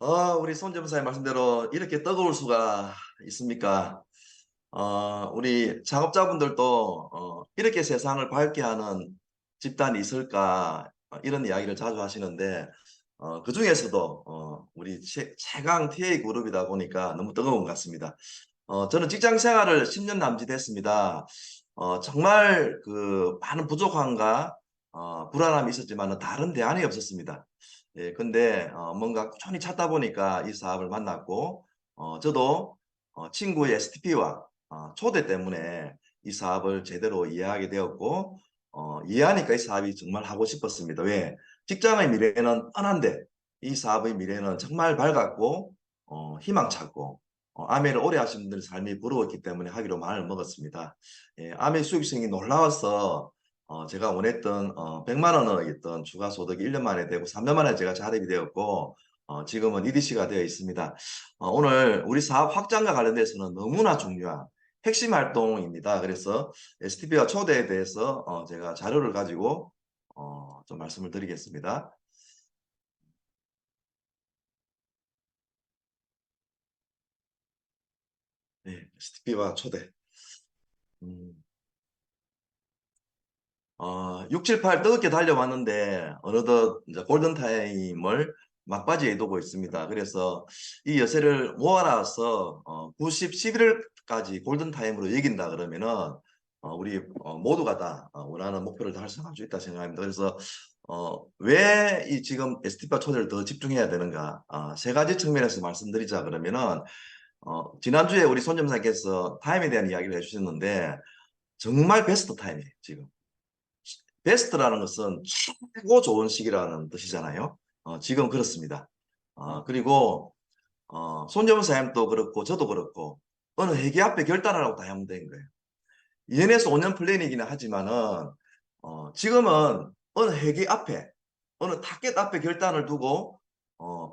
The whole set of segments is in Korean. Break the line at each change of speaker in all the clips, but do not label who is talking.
우리 손 점사의 말씀대로 이렇게 뜨거울 수가 있습니까? 우리 작업자분들도 이렇게 세상을 밝게 하는 집단이 있을까? 이런 이야기를 자주 하시는데 그 중에서도 우리 최강 TA 그룹이다 보니까 너무 뜨거운 것 같습니다. 저는 직장 생활을 10년 남짓 했습니다. 정말 그 많은 부족함과 불안함이 있었지만 다른 대안이 없었습니다. 예, 근데 뭔가 꾸준히 찾다 보니까 이 사업을 만났고 저도 친구의 STP와 초대 때문에 이 사업을 제대로 이해하게 되었고 이해하니까 이 사업이 정말 하고 싶었습니다. 왜? 직장의 미래는 뻔한데 이 사업의 미래는 정말 밝았고 희망찼고 아메를 오래 하신 분들의 삶이 부러웠기 때문에 하기로 마음을 먹었습니다. 예, 아메 수익성이 놀라워서 제가 원했던 100만 원의 어떤 추가 소득이 1년 만에 되고 3년 만에 제가 자립이 되었고 지금은 EDC가 되어 있습니다. 오늘 우리 사업 확장과 관련돼서는 너무나 중요한 핵심 활동입니다. 그래서 STP와 초대에 대해서 제가 자료를 가지고 좀 말씀을 드리겠습니다. 네, STP와 초대. 음. 6, 7, 8 뜨겁게 달려왔는데 어느덧 이제 골든타임을 막바지에 두고 있습니다. 그래서 이 여세를 모아놔서 90, 11월까지 골든타임으로 이긴다 그러면은 우리 모두가 다 원하는 목표를 달성할 수 있다 생각합니다. 그래서 왜 이 지금 STP와 초대를 더 집중해야 되는가? 세 가지 측면에서 말씀드리자 그러면은 지난주에 우리 손점사께서 타임에 대한 이야기를 해주셨는데 정말 베스트 타임이에요, 지금. 베스트라는 것은 최고 좋은 시기라는 뜻이잖아요. 지금 그렇습니다. 그리고 손정사님도 그렇고 저도 그렇고 어느 회계 앞에 결단하라고 다 하면 된 거예요. 2년에서 5년 플랜이기는 하지만은 지금은 어느 회계 앞에 어느 타겟 앞에 결단을 두고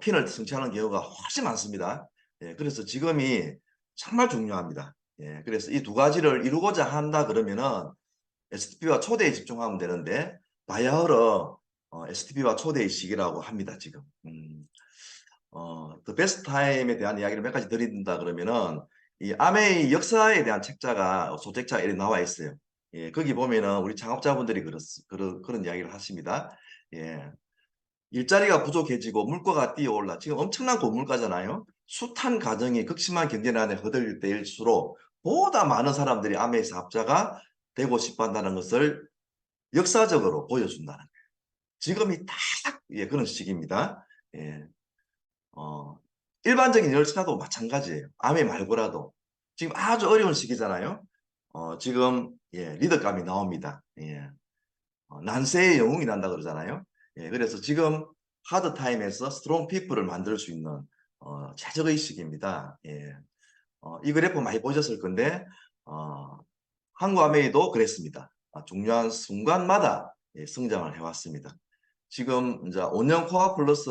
핀을 승차하는 경우가 훨씬 많습니다. 예, 그래서 지금이 정말 중요합니다. 예, 그래서 이 두 가지를 이루고자 한다 그러면은 STP와 초대에 집중하면 되는데 바야흐로 STP와 초대의 시기라고 합니다. 지금. The Best Time에 대한 이야기를 몇 가지 드린다 그러면은 이 아메이 역사에 대한 책자가 소책자가 이렇게 나와 있어요. 예, 거기 보면은 우리 창업자분들이 그런 이야기를 하십니다. 예, 일자리가 부족해지고 물가가 뛰어올라 지금 엄청난 고물가잖아요. 숱한 가정이 극심한 경제난에 허들릴 때일수록 보다 많은 사람들이 아메이 사업자가 되고 싶어 한다는 것을 역사적으로 보여준다는 거예요. 지금이 딱 예, 그런 시기입니다. 예, 어, 일반적인 열차도 마찬가지예요. 암이 말고라도 지금 아주 어려운 시기잖아요. 지금 예, 리더감이 나옵니다. 예, 난세의 영웅이 난다 그러잖아요. 예, 그래서 지금 하드 타임에서 스트롱 피플을 만들 수 있는 최적의 시기입니다. 예, 이 그래프 많이 보셨을 건데 한국아메이도 그랬습니다. 중요한 순간마다 예, 성장을 해왔습니다. 지금 이제 5년 코어 플러스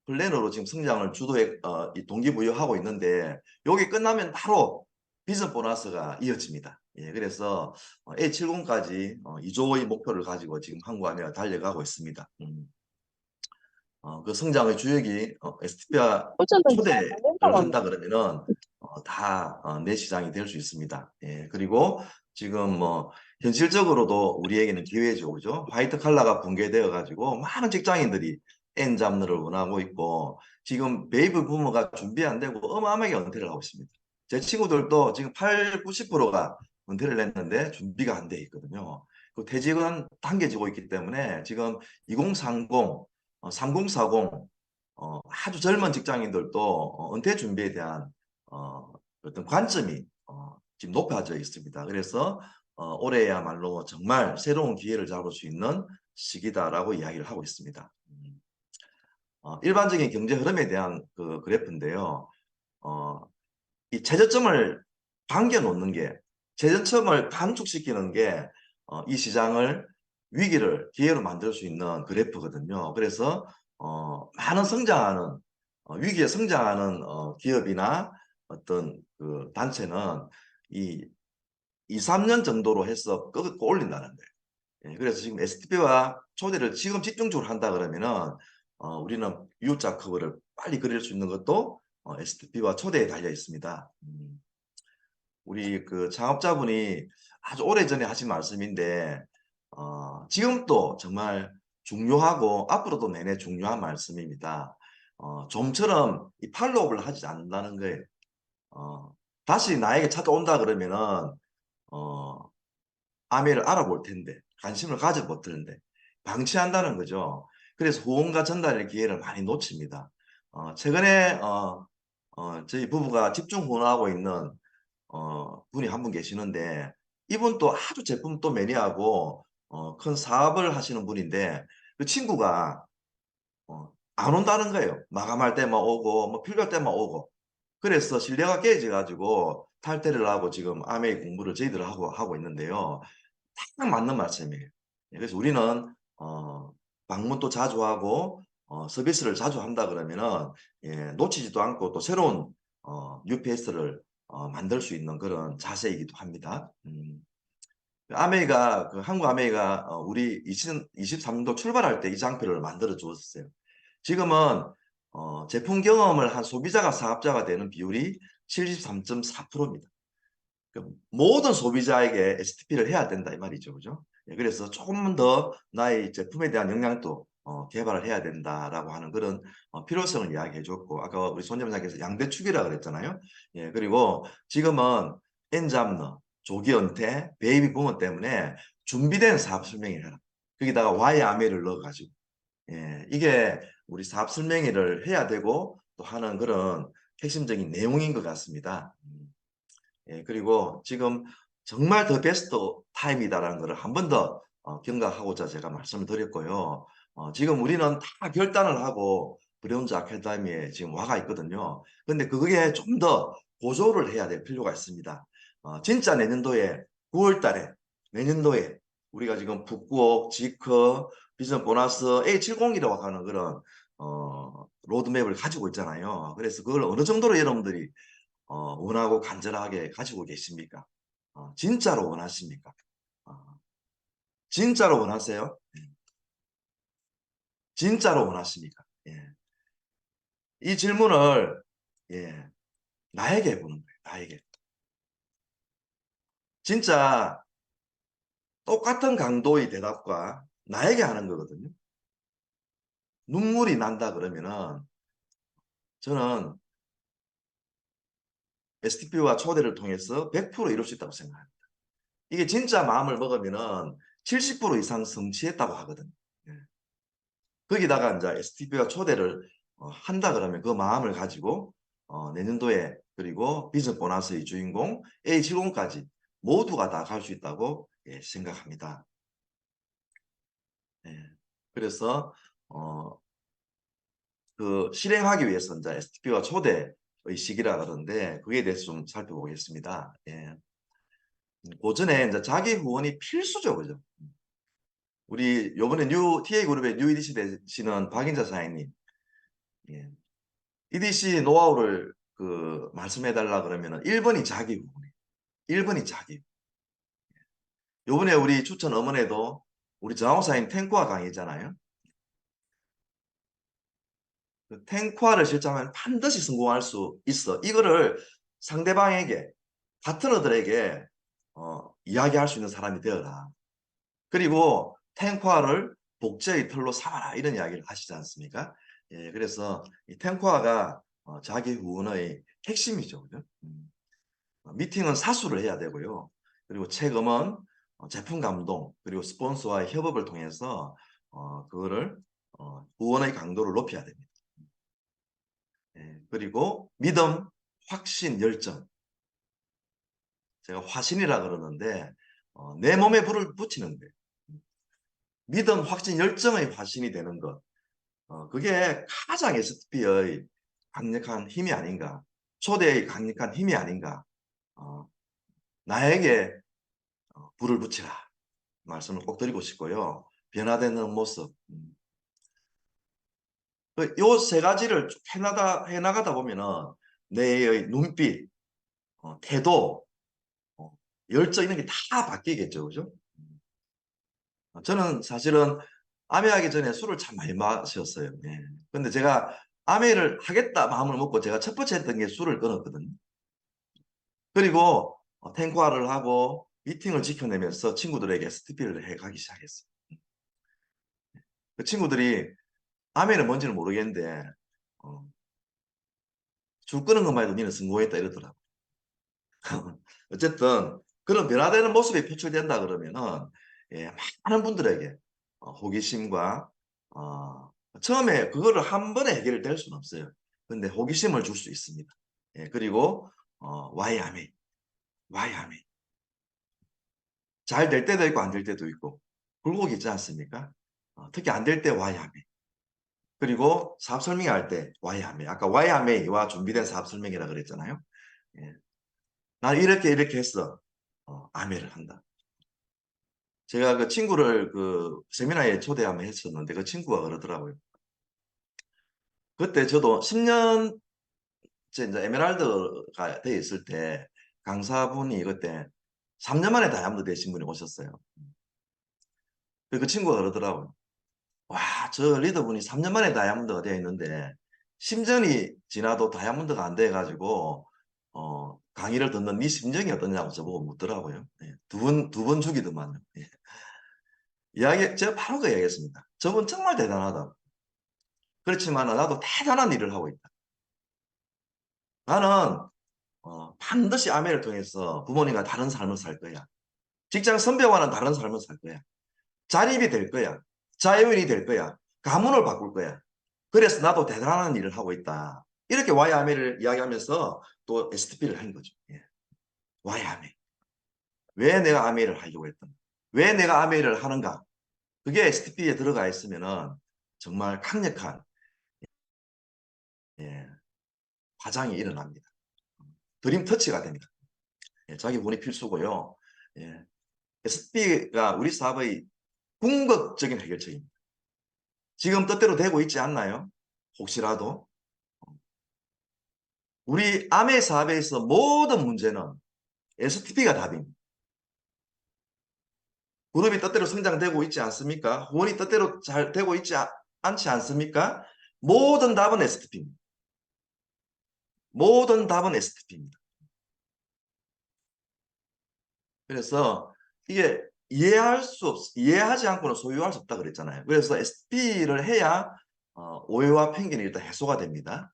플랜으로 지금 성장을 주도해 동기부여하고 있는데 여기 끝나면 바로 비전 보너스가 이어집니다. 예, 그래서 A70까지 2조의 목표를 가지고 지금 한국아메가 달려가고 있습니다. 그 성장의 주역이 STP와
어쩌면
초대를
깜깜하네.
한다 그러면은 다 내 시장이 될 수 있습니다. 예, 그리고 지금 뭐 현실적으로도 우리에게는 기회죠, 그죠? 화이트 칼라가 붕괴되어 가지고 많은 직장인들이 N 잡느를 원하고 있고 지금 베이비 부모가 준비 안 되고 어마어마하게 은퇴를 하고 있습니다. 제 친구들도 지금 8, 90%가 은퇴를 했는데 준비가 안 돼 있거든요. 그 퇴직은 당겨지고 있기 때문에 지금 2030 3040 아주 젊은 직장인들도 은퇴 준비에 대한 어떤 관점이 지금 높아져 있습니다. 그래서 올해야말로 정말 새로운 기회를 잡을 수 있는 시기다라고 이야기를 하고 있습니다. 일반적인 경제 흐름에 대한 그 그래프인데요. 어, 이 최저점을 반겨 놓는 게 최저점을 단축시키는 게 이 시장을 위기를 기회로 만들 수 있는 그래프거든요. 그래서 많은 성장하는 위기에 성장하는 기업이나 어떤 그 단체는 이 2, 3년 정도로 해서 끄고 올린다는 거예요. 예, 그래서 지금 STP와 초대를 지금 집중적으로 한다 그러면은 우리는 U자 커브를 빨리 그릴 수 있는 것도 STP와 초대에 달려 있습니다. 우리 그 창업자분이 아주 오래전에 하신 말씀인데 지금도 정말 중요하고 앞으로도 내내 중요한 말씀입니다. 좀처럼 이 팔로우를 하지 않는다는 거예요. 다시 나에게 찾아온다 그러면은 아메를 알아볼 텐데 관심을 가져볼 텐데 방치한다는 거죠. 그래서 후원과 전달의 기회를 많이 놓칩니다. 최근에 저희 부부가 집중 후원하고 있는 분이 한 분 계시는데 이분 또 아주 제품 또 매니아고 큰 사업을 하시는 분인데 그 친구가 안 온다는 거예요. 마감할 때만 오고 뭐 필요할 때만 오고. 그래서 신뢰가 깨져가지고 탈퇴를 하고 지금 아메이 공부를 저희들 하고 있는데요. 딱 맞는 말씀이에요. 그래서 우리는 방문도 자주 하고 서비스를 자주 한다 그러면은 놓치지도 않고 또 새로운 뉴페이스를 만들 수 있는 그런 자세이기도 합니다. 아메이가 그 한국 아메이가 우리 2023년도 출발할 때 이 장표를 만들어 주었어요. 지금은 제품 경험을 한 소비자가 사업자가 되는 비율이 73.4%입니다. 모든 소비자에게 STP를 해야 된다 이 말이죠, 그죠? 그래서 조금 더 나의 제품에 대한 역량도 개발을 해야 된다라고 하는 그런 필요성을 이야기해줬고, 아까 우리 손점장께서 양대축이라 그랬잖아요. 예, 그리고 지금은 엔잡너, 조기 은퇴, 베이비 부모 때문에 준비된 사업 설명회를 해라. 거기다가 Y 아메를 넣어가지고, 예, 이게 우리 사업 설명회를 해야 되고 또 하는 그런 핵심적인 내용인 것 같습니다. 예, 그리고 지금 정말 더 베스트 타임이다라는 것을 한 번 더 경각하고자 제가 말씀을 드렸고요. 지금 우리는 다 결단을 하고 브레운즈 아카데미에 지금 와가 있거든요. 근데 그게 좀 더 고조를 해야 될 필요가 있습니다. 진짜 내년도에 9월 달에 내년도에 우리가 지금 북구옥, 지커, 비전 보너스 A70이라고 하는 그런 로드맵을 가지고 있잖아요. 그래서 그걸 어느 정도로 여러분들이 원하고 간절하게 가지고 계십니까? 진짜로 원하십니까? 어, 진짜로 원하세요? 진짜로 원하십니까? 예. 이 질문을 예, 나에게 해보는 거예요. 나에게. 진짜 똑같은 강도의 대답과 나에게 하는 거거든요. 눈물이 난다 그러면은 저는 STP와 초대를 통해서 100% 이룰 수 있다고 생각합니다. 이게 진짜 마음을 먹으면은 70% 이상 성취했다고 하거든요. 예. 거기다가 이제 STP와 초대를 한다 그러면 그 마음을 가지고 내년도에 그리고 비전 보너스의 주인공 A70까지 모두가 다 갈 수 있다고 생각합니다. 예. 그래서 그 실행하기 위해서 이제 STP와 초대의 시기라 그러는데 그에 대해서 좀 살펴보겠습니다. 예. 그 전에 이제 자기 후원이 필수죠, 그죠? 우리 요번에 뉴 TA 그룹의 뉴 EDC 되시는 박인자 사장님, 예. EDC 노하우를 그 말씀해 달라 그러면은 1번이 자기 후원이에요. 1번이 자기. 요번에 우리 추천 어머니도 우리 정하우사님 탱크화 강의잖아요. 그 탱크화를 실장하면 반드시 성공할 수 있어. 이거를 상대방에게 파트너들에게 이야기할 수 있는 사람이 되어라. 그리고 탱크화를 복제의 틀로 삼아라 이런 이야기를 하시지 않습니까? 예, 그래서 이 탱크화가 자기 후원의 핵심이죠. 그죠? 미팅은 사수를 해야 되고요. 그리고 책임은 제품 감동 그리고 스폰서와의 협업을 통해서 그거를 후원의 강도를 높여야 됩니다. 예, 그리고 믿음, 확신, 열정. 제가 화신이라 그러는데 내 몸에 불을 붙이는 거예요. 믿음, 확신, 열정의 화신이 되는 것. 그게 가장 STP의 강력한 힘이 아닌가. 초대의 강력한 힘이 아닌가. 나에게 불을 붙이라. 말씀을 꼭 드리고 싶고요. 변화되는 모습. 요 세 가지를 쭉 해나가다 보면은 내의 눈빛, 태도, 열정 이런 게 다 바뀌겠죠. 그죠? 저는 사실은 암회하기 전에 술을 참 많이 마셨어요. 예. 근데 제가 아메이를 하겠다 마음을 먹고 제가 첫 번째 했던 게 술을 끊었거든요. 그리고 탱과를 하고 미팅을 지켜내면서 친구들에게 STP를 해가기 시작했어요. 그 친구들이 아메이는 뭔지는 모르겠는데 어, 줄 끄는 것만 해도 니는 성공했다 이러더라고. 어쨌든 그런 변화되는 모습이 표출된다 그러면은 예, 많은 분들에게 호기심과 처음에 그거를 한 번에 해결될 수는 없어요. 근데 호기심을 줄 수 있습니다. 예, 그리고 why am I? why am I? 잘 될 때도 있고 안 될 때도 있고 굴곡이 있지 않습니까? 특히 안 될 때 why am I? 그리고 사업 설명할 때 why am I? 아까 why am I와 준비된 사업 설명이라 그랬잖아요. 예. 난 이렇게 했어. 아메를 한다. 제가 그 친구를 그 세미나에 초대 한번 했었는데 그 친구가 그러더라고요. 그때 저도 10년째 이제 에메랄드가 돼 있을 때 강사분이 그때 3년 만에 다이아몬드 되신 분이 오셨어요. 그 친구가 그러더라고요. 와, 저 리더분이 3년 만에 다이아몬드가 되어 있는데 10년이 지나도 다이아몬드가 안 돼가지고 강의를 듣는 네 심정이 어떠냐고 저보고 묻더라고요. 예, 두 번 죽이더만요. 예. 제가 바로 그 이야기했습니다. 저분 정말 대단하다. 그렇지만 나도 대단한 일을 하고 있다. 나는 반드시 아메를 통해서 부모님과 다른 삶을 살 거야. 직장 선배와는 다른 삶을 살 거야. 자립이 될 거야. 자유인이 될 거야. 가문을 바꿀 거야. 그래서 나도 대단한 일을 하고 있다. 이렇게 와이 아메를 이야기하면서 또 STP를 한 거죠. 예. 와이 아메. 왜 내가 아메를 하려고 했던? 왜 내가 아메를 하는가? 그게 STP에 들어가 있으면은 정말 강력한 예, 화장이 일어납니다. 드림 터치가 됩니다. 예, 자기 본이 필수고요. 예, STP가 우리 사업의 궁극적인 해결책입니다. 지금 뜻대로 되고 있지 않나요? 혹시라도 우리 아메 사업에서 모든 문제는 STP가 답입니다. 그룹이 뜻대로 성장되고 있지 않습니까? 후원이 뜻대로 잘 되고 있지 않지 않습니까? 모든 답은 STP입니다. 모든 답은 STP입니다. 그래서 이게 이해하지 않고는 소유할 수 없다 그랬잖아요. 그래서 STP를 해야 오해와 편견이 일단 해소가 됩니다.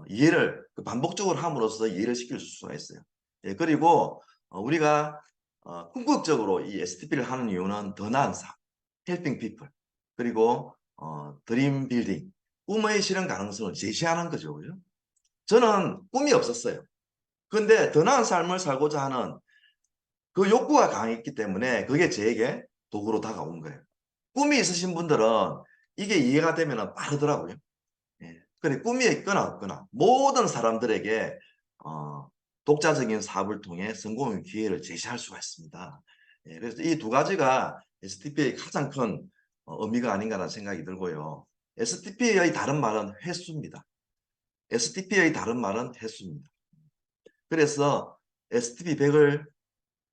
이해를 반복적으로 함으로써 이해를 시킬 수가 있어요. 예, 그리고 우리가 궁극적으로 이 STP를 하는 이유는 더 나은 삶, helping people, 그리고 드림 빌딩, 꿈의 실현 가능성을 제시하는 거죠. 그죠? 저는 꿈이 없었어요. 근데 더 나은 삶을 살고자 하는 그 욕구가 강했기 때문에 그게 저에게 도구로 다가온 거예요. 꿈이 있으신 분들은 이게 이해가 되면 빠르더라고요. 예. 그래, 꿈이 있거나 없거나 모든 사람들에게 독자적인 사업을 통해 성공의 기회를 제시할 수가 있습니다. 예, 그래서 이 두 가지가 STP의 가장 큰 의미가 아닌가라는 생각이 들고요. STP의 다른 말은 횟수입니다. STP의 다른 말은 횟수입니다. 그래서 STP 100을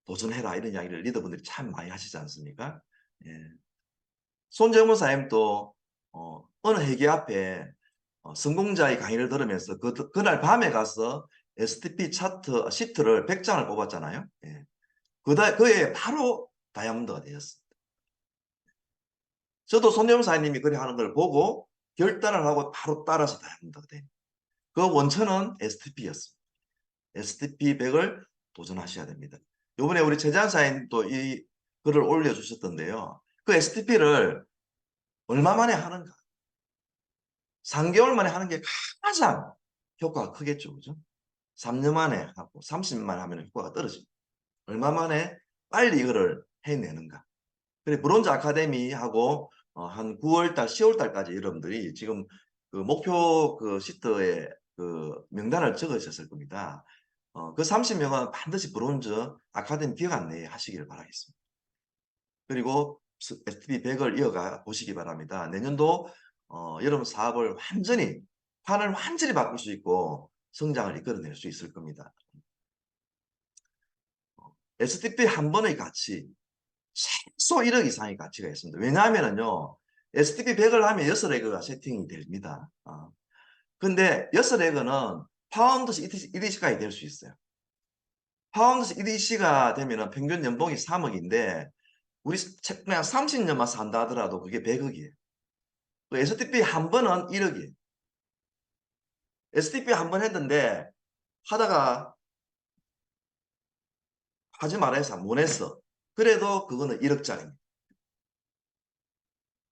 도전해라 이런 이야기를 리더분들이 참 많이 하시지 않습니까? 예. 손정문 사님도 어느 회계 앞에 성공자의 강의를 들으면서 그날 밤에 가서 STP 차트 시트를 100장을 뽑았잖아요. 예. 그에 바로 다이아몬드가 되었습니다. 저도 손정문 사님이 그래 하는 걸 보고 결단을 하고 바로 따라서 다이아몬드가 됩니다. 그 원천은 STP였습니다. STP 100을 도전하셔야 됩니다. 이번에 우리 최재한 사님도 이 글을 올려주셨던데요. 그 STP를 얼마 만에 하는가? 3개월 만에 하는 게 가장 효과가 크겠죠. 그죠? 3년 만에 하고 30년 만에 하면 효과가 떨어집니다. 얼마 만에 빨리 이거를 해내는가. 그래, 브론즈 아카데미하고 한 9월달, 10월달까지 여러분들이 지금 그 목표 그 시트에 그 명단을 적으셨을 겁니다. 그 30명은 반드시 브론즈 아카데미 기간 내에 하시기를 바라겠습니다. 그리고 STP 100을 이어가 보시기 바랍니다. 내년도 여러분 사업을 판을 완전히 바꿀 수 있고 성장을 이끌어낼 수 있을 겁니다. STP 한 번의 가치, 최소 1억 이상의 가치가 있습니다. 왜냐하면요, STP 100을 하면 6레그가 세팅이 됩니다. 근데 6레그는 파운드씩 EDC가 될 수 있어요. 파운드씩 EDC가 되면은 평균 연봉이 3억인데 우리 그냥 30년만 산다 하더라도 그게 100억이에요. STP 한 번은 1억이에요. STP 한 번 했는데 하다가 하지 말아 해서 못 했어. 그래도 그거는 1억짜리입니다.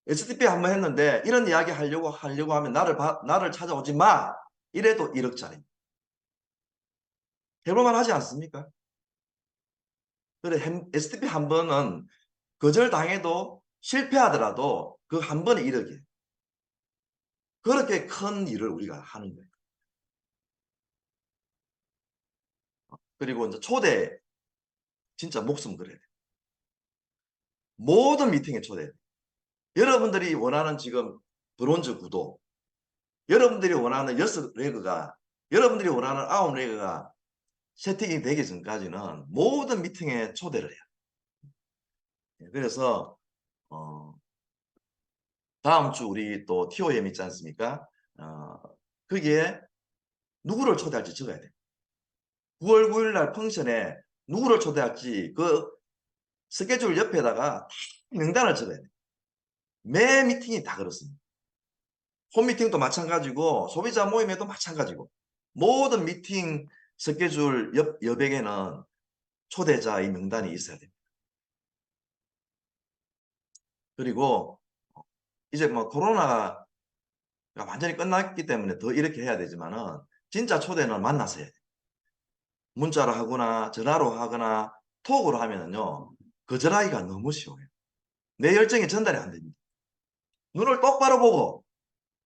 STP 한 번 했는데 이런 이야기 하려고 하면 나를 찾아오지 마. 이래도 1억짜리. 해볼만 하지 않습니까? 그래, STP 한 번은 거절당해도 실패하더라도 그 한 번에 1억이에요. 그렇게 큰 일을 우리가 하는 거예요. 그리고 이제 초대, 진짜 목숨 걸어야 돼요. 모든 미팅에 초대해야 돼요. 여러분들이 원하는 지금 브론즈 구도, 여러분들이 원하는 6레그가, 여러분들이 원하는 9레그가 세팅이 되기 전까지는 모든 미팅에 초대를 해요. 그래서 다음 주 우리 또 TOM 있지 않습니까? 거기에 누구를 초대할지 적어야 돼요. 9월 9일 날 펑션에 누구를 초대할지 그 스케줄 옆에다가 다 명단을 적어야 돼요. 매 미팅이 다 그렇습니다. 홈미팅도 마찬가지고 소비자 모임에도 마찬가지고 모든 미팅 스케줄 여백에는 초대자의 명단이 있어야 됩니다. 그리고 이제 뭐 코로나가 완전히 끝났기 때문에 더 이렇게 해야 되지만은 진짜 초대는 만나서 해야 돼요. 문자로 하거나 전화로 하거나 톡으로 하면은요 거절하기가 너무 쉬워요. 내 열정이 전달이 안 됩니다. 눈을 똑바로 보고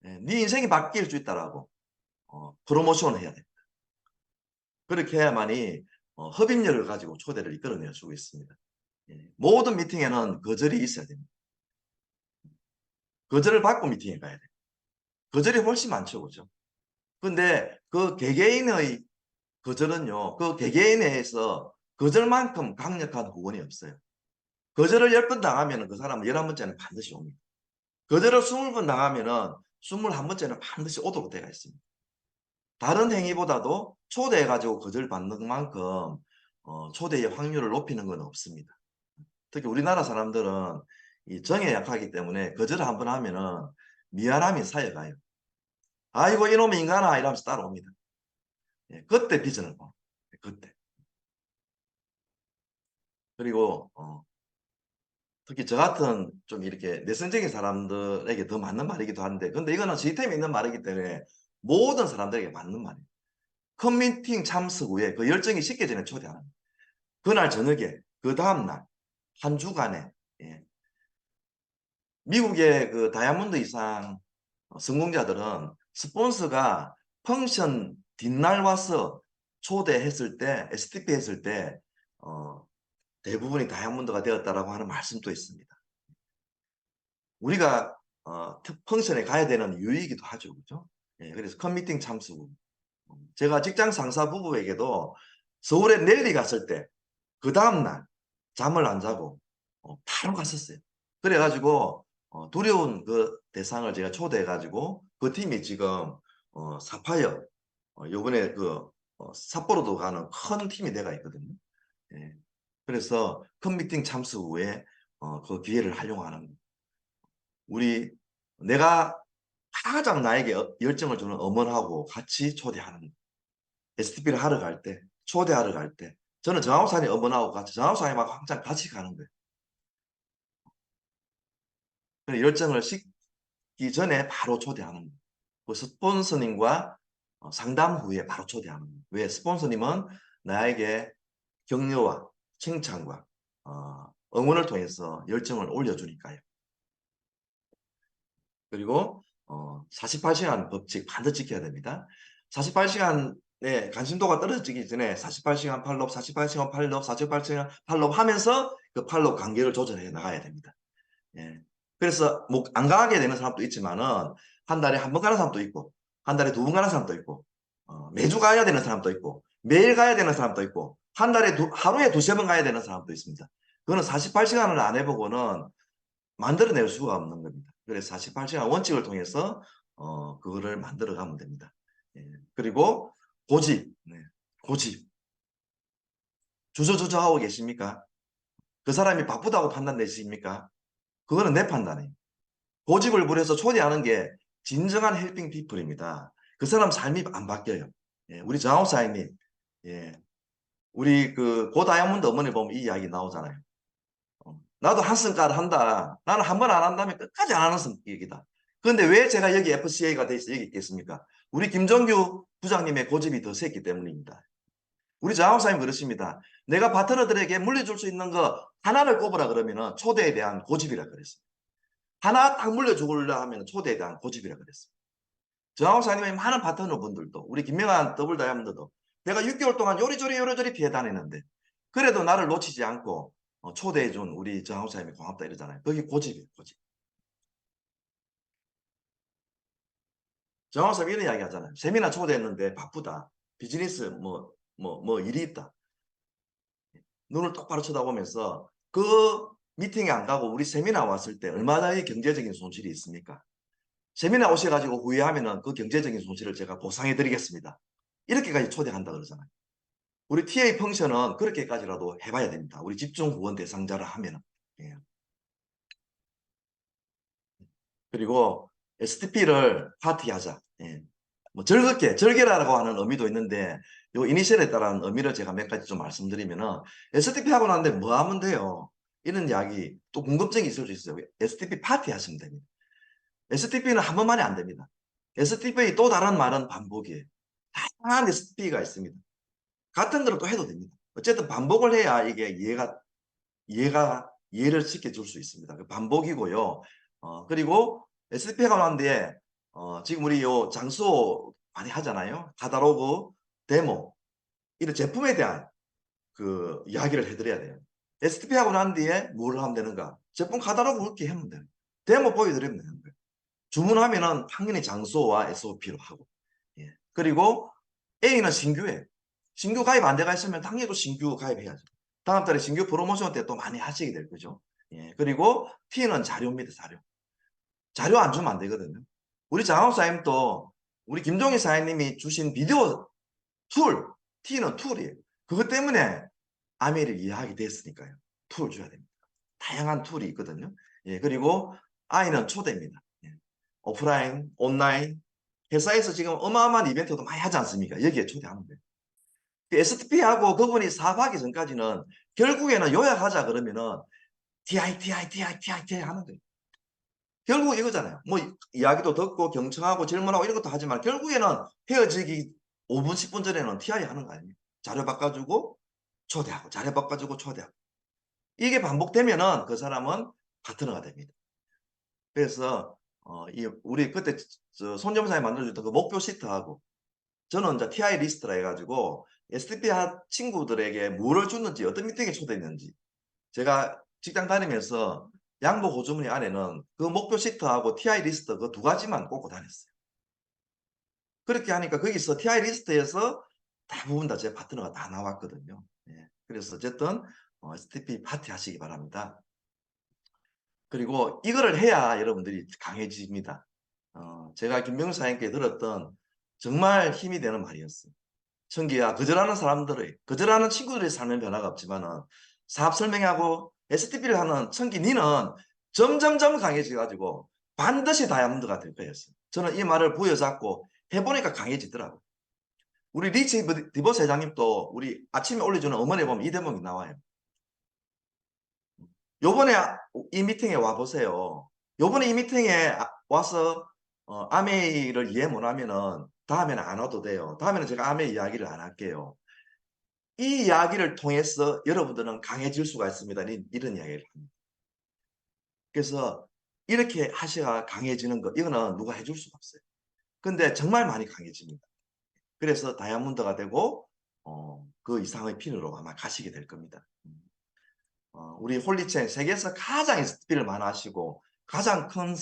네 인생이 바뀔 수 있다라고 프로모션을 해야 됩니다. 그렇게 해야만이 흡입력을 가지고 초대를 이끌어내 주고 있습니다. 모든 미팅에는 거절이 있어야 됩니다. 거절을 받고 미팅에 가야 돼요. 거절이 훨씬 많죠, 그죠? 근데 그 개개인의 거절은요, 그 개개인에서 거절만큼 강력한 후원이 없어요. 거절을 10번 당하면 그 사람은 11번째는 반드시 옵니다. 거절을 20번 당하면 21번째는 반드시 오도록 되어 있습니다. 다른 행위보다도 초대해가지고 거절받는 만큼 초대의 확률을 높이는 건 없습니다. 특히 우리나라 사람들은 이 정에 약하기 때문에 거절을 한번 하면은 미안함이 쌓여가요. 아이고 이놈의 인간아 이러면서 따라옵니다. 그때 비전을 봐. 그때. 그리고 특히 저 같은 좀 이렇게 내성적인 사람들에게 더 맞는 말이기도 한데 근데 이거는 시스템에 있는 말이기 때문에 모든 사람들에게 맞는 말이에요. 컴미팅 참석 후에 그 열정이 식기 전에 초대하는 거예요. 그날 저녁에 그 다음날 한 주간에 미국의 그 다이아몬드 이상 성공자들은 스폰서가 펑션 뒷날 와서 초대했을 때 STP 했을 때 대부분이 다이아몬드가 되었다라고 하는 말씀도 있습니다. 우리가 펑션에 가야 되는 이유이기도 하죠, 그죠? 그래서 컴미팅 참석 후 제가 직장 상사 부부에게도 서울에 랠리 갔을 때 그 다음날 잠을 안 자고 바로 갔었어요. 그래가지고 두려운 그 대상을 제가 초대해가지고 그 팀이 지금 사파이어 요번에 그 삿포로도 가는 큰 팀이 돼가 있거든요. 예. 그래서 컴미팅 참석 후에 그 기회를 활용하는 우리 내가 가장 나에게 열정을 주는 엄원하고 같이 초대하는 STP를 하러 갈 때 초대하러 갈 때 저는 정하우산이 엄원하고 같이 정하우산이하고 항상 같이 가는 거예요. 열정을 식기 전에 바로 초대하는 거예요. 그 스폰서님과 상담 후에 바로 초대하는 거예요. 왜? 스폰서님은 나에게 격려와 칭찬과 응원을 통해서 열정을 올려주니까요. 그리고 48시간 법칙 반드시 지켜야 됩니다. 48시간에 관심도가 떨어지기 전에 48시간 팔로업, 48시간 팔로업, 48시간 팔로업 하면서 그 팔로업 간격을 조절해 나가야 됩니다. 예. 그래서 뭐 안 가게 되는 사람도 있지만은 한 달에 한 번 가는 사람도 있고 한 달에 2번 가는 사람도 있고 매주 가야 되는 사람도 있고 매일 가야 되는 사람도 있고 한 달에 하루에 2-3번 가야 되는 사람도 있습니다. 그거는 48시간을 안 해보고는 만들어낼 수가 없는 겁니다. 그래서 48시간 원칙을 통해서 그거를 만들어 가면 됩니다. 예. 그리고 고집, 네. 고집. 주저주저하고 계십니까? 그 사람이 바쁘다고 판단되십니까? 그거는 내 판단이에요. 고집을 부려서 초대하는 게 진정한 헬핑 피플입니다. 그 사람 삶이 안 바뀌어요. 예, 우리 정하우사님, 예, 우리 그 고다이아몬드 어머니 보면 이 이야기 나오잖아요. 나도 한성깔 한다. 나는 한 번 안 한다면 끝까지 안 하는 성격이다. 그런데 왜 제가 여기 FCA가 돼 있어 여기 있겠습니까? 우리 김정규 부장님의 고집이 더 셌기 때문입니다. 우리 장학사님 그렇습니다. 내가 파트너들에게 물려줄 수 있는 거 하나를 꼽으라 그러면은 초대에 대한 고집이라 그랬어요. 하나 딱 물려주려 하면 초대에 대한 고집이라 그랬어요. 정학사님의 많은 파트너분들도 우리 김명환 더블 다이아몬드도 내가 6개월 동안 요리조리 피해 다니는데 그래도 나를 놓치지 않고 초대해준 우리 정학사님이 고맙다 이러잖아요. 그게 고집이에요. 고집. 정학사님 이런 이야기 하잖아요. 세미나 초대했는데 바쁘다. 비즈니스 뭐 일이 있다. 눈을 똑바로 쳐다보면서 그 미팅에 안 가고 우리 세미나 왔을 때 얼마나의 경제적인 손실이 있습니까? 세미나 오셔가지고 후회하면은 그 경제적인 손실을 제가 보상해 드리겠습니다. 이렇게까지 초대한다 그러잖아요. 우리 TA 펑션은 그렇게까지라도 해봐야 됩니다. 우리 집중 후원 대상자를 하면은. 예. 그리고 STP를 파티하자. 예. 뭐 즐겁게 즐겨라라고 하는 의미도 있는데 요 이니셜에 따른 의미를 제가 몇 가지 좀 말씀드리면은 STP 하고 나는데 뭐 하면 돼요? 이런 이야기 또 궁금증이 있을 수 있어요. STP 파티 하시면 됩니다. STP는 한 번만에 안 됩니다. STP의 또 다른 말은 반복이에요. 다양한 STP가 있습니다. 같은 거를 또 해도 됩니다. 어쨌든 반복을 해야 이게 이해를 쉽게 줄 수 있습니다. 그 반복이고요. 그리고 SP가 나왔는데 지금 우리 요 장소 많이 하잖아요. 카탈로그, 데모 이런 제품에 대한 그 이야기를 해드려야 돼요. STP 하고 난 뒤에 뭘 하면 되는가? 제품 카탈로그 그렇게 하면 돼요. 데모 보여드리면 되는 거예요. 주문하면은 당연히 장소와 SOP로 하고. 예. 그리고 A는 신규예요. 신규 가입 안 돼가 있으면 당연히 또 신규 가입해야죠. 다음 달에 신규 프로모션 때 또 많이 하시게 될 거죠. 예. 그리고 T는 자료입니다. 자료 안 주면 안 되거든요. 우리 장학사 사장님도 우리 김종희 사장님이 주신 비디오 툴, T는 툴이에요. 그것 때문에 아메를 이해하게 됐으니까요. 툴 줘야 됩니다. 다양한 툴이 있거든요. 예. 그리고 I는 초대입니다. 예. 오프라인, 온라인, 회사에서 지금 어마어마한 이벤트도 많이 하지 않습니까? 여기에 초대하면 돼요. STP하고 그분이 사업하기 전까지는 결국에는 요약하자 그러면은 TI 하는 거예요. 결국 이거잖아요. 뭐 이야기도 듣고 경청하고 질문하고 이런 것도 하지만 결국에는 헤어지기 5분, 10분 전에는 TI 하는 거 아닙니까? 자료 바꿔주고 초대하고 자료 바꿔주고 초대하고. 이게 반복되면은 그 사람은 파트너가 됩니다. 그래서 우리 그때 손점사에 만들어줬던 그 목표 시트하고 저는 이제 TI 리스트라 해가지고 SDP 친구들에게 뭐를 줬는지 어떤 미팅에 초대했는지 제가 직장 다니면서 양복 호주머니 안에는 그 목표 시트하고 TI 리스트 그 두 가지만 꽂고 다녔어요. 그렇게 하니까 거기서 TI 리스트에서 대부분 다 제 파트너가 다 나왔거든요. 예. 그래서 어쨌든 SDP 파티 하시기 바랍니다. 그리고 이거를 해야 여러분들이 강해집니다. 제가 김명수 사장님께 들었던 정말 힘이 되는 말이었어요. 청기야, 거절하는 친구들의 삶은 변화가 없지만은 사업 설명하고 STP를 하는 청기 니는 점점점 강해져가지고 반드시 다이아몬드가 될 거였어요. 저는 이 말을 부여잡고 해보니까 강해지더라고요. 우리 리치 디버스 회장님도 우리 아침에 올려주는 어머니 보면 이 대목이 나와요. 요번에 이 미팅에 와보세요. 요번에 이 미팅에 와서 아메이를 이해 못하면은 다음에는 안 와도 돼요. 다음에는 제가 아메이 이야기를 안 할게요. 이 이야기를 통해서 여러분들은 강해질 수가 있습니다. 이런 이야기를 합니다. 그래서 이렇게 하셔야 강해지는 거 이거는 누가 해줄 수가 없어요. 근데 정말 많이 강해집니다. 그래서 다이아몬드가 되고 그 이상의 핀으로 아마 가시게 될 겁니다. 우리 홀리체인 세계에서 가장 STP를 많이 하시고 가장 큰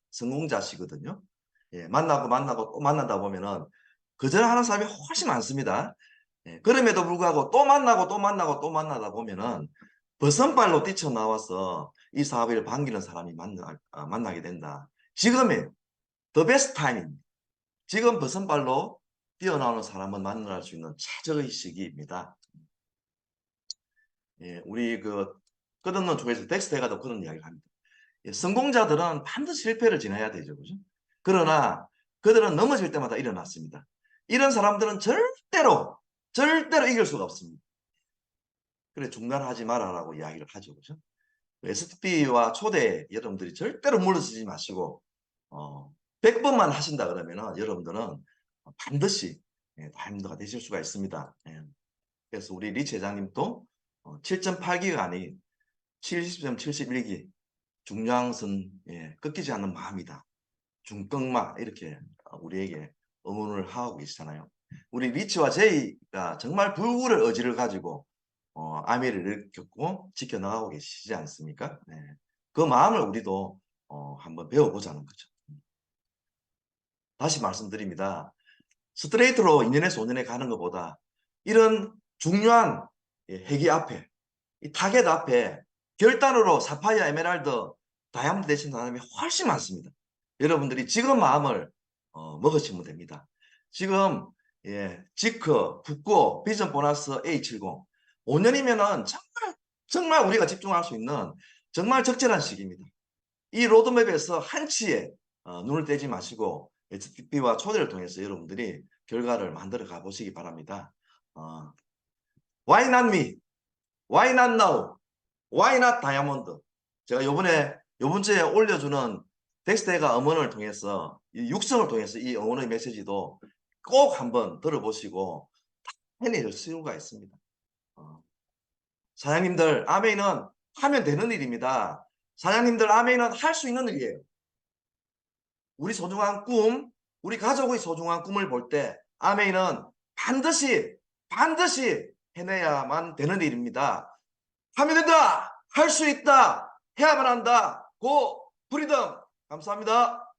성공자시거든요. 예, 만나고 또 만나다 보면은 거절하는 사람이 훨씬 많습니다. 예, 그럼에도 불구하고 또 만나다 보면은 버선발로 뛰쳐나와서 이 사업을 반기는 사람이 만나게 된다. 지금이에요. the best time입니다. 지금 벗은 발로 뛰어나오는 사람은 만날 수 있는 최적의 시기입니다. 예, 우리 그 끝없는 조회에서 덱스터가 그런 이야기를 합니다. 예, 성공자들은 반드시 실패를 지나야 되죠, 그죠? 그러나 그들은 넘어질 때마다 일어났습니다. 이런 사람들은 절대로 이길 수가 없습니다. 그래, 중단하지 마라라고 이야기를 하죠, 그죠? STP와 초대 여러분들이 절대로 물러서지 마시고 100번만 하신다 그러면은 여러분들은 반드시 다이아몬드가 되실 수가 있습니다. 예. 그래서 우리 리치 회장님도 7.8기가 아닌 70.71기 중량선 꺾이지 않는 마음이다. 중꺾마 이렇게 우리에게 응원을 하고 계시잖아요. 우리 리치와 제이가 정말 불굴의 의지를 가지고 아미를 일으켰고 지켜나가고 계시지 않습니까? 네. 그 마음을 우리도 한번 배워보자는 거죠. 다시 말씀드립니다. 스트레이트로 2년에서 5년에 가는 것보다 이런 중요한 회기 앞에 이 타겟 앞에 결단으로 사파이어, 에메랄드, 다이아몬드 되신 사람이 훨씬 많습니다. 여러분들이 지금 마음을 먹으시면 됩니다. 지금 지크, 북고, 비전 보너스 A70 5년이면은 정말 우리가 집중할 수 있는 정말 적절한 시기입니다. 이 로드맵에서 한치에 눈을 떼지 마시고 HTTP와 초대를 통해서 여러분들이 결과를 만들어 가보시기 바랍니다. Why not me? Why not now? Why not 다이아몬드? 제가 요번 주에 올려주는 덱스터가 음원을 통해서 육성을 통해서 이 응원의 메시지도 꼭 한번 들어보시고 해낼 수가 있습니다. 사장님들 아메이는 하면 되는 일입니다. 사장님들 아메이는 할 수 있는 일이에요. 우리 소중한 꿈, 우리 가족의 소중한 꿈을 볼 때 아메이는 반드시 해내야만 되는 일입니다. 하면 된다! 할 수 있다! 해야만 한다! 고! 프리덤! 감사합니다.